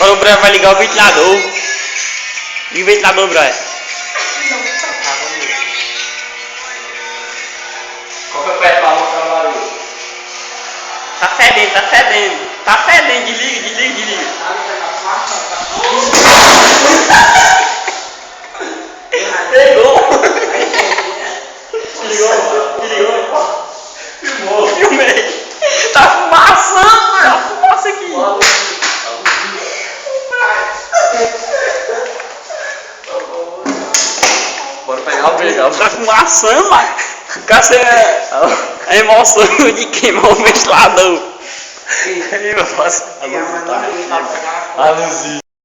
Agora o Brian vai ligar o ventilador. Liga o ventilador, Brian. Qualquer perto pra mostrar o barulho. Tá fedendo, tá fedendo. Tá fedendo, desliga, desliga, desliga. Pegou. Desligou. Filmou. Filmei. Tá fumaçando, velho. Tá fumaça aqui. Bora pegar o pegar. Tá fumaçando, mano. Cadê a emoção de queimar o ventilador? Aí, meu parceiro. A luzinha.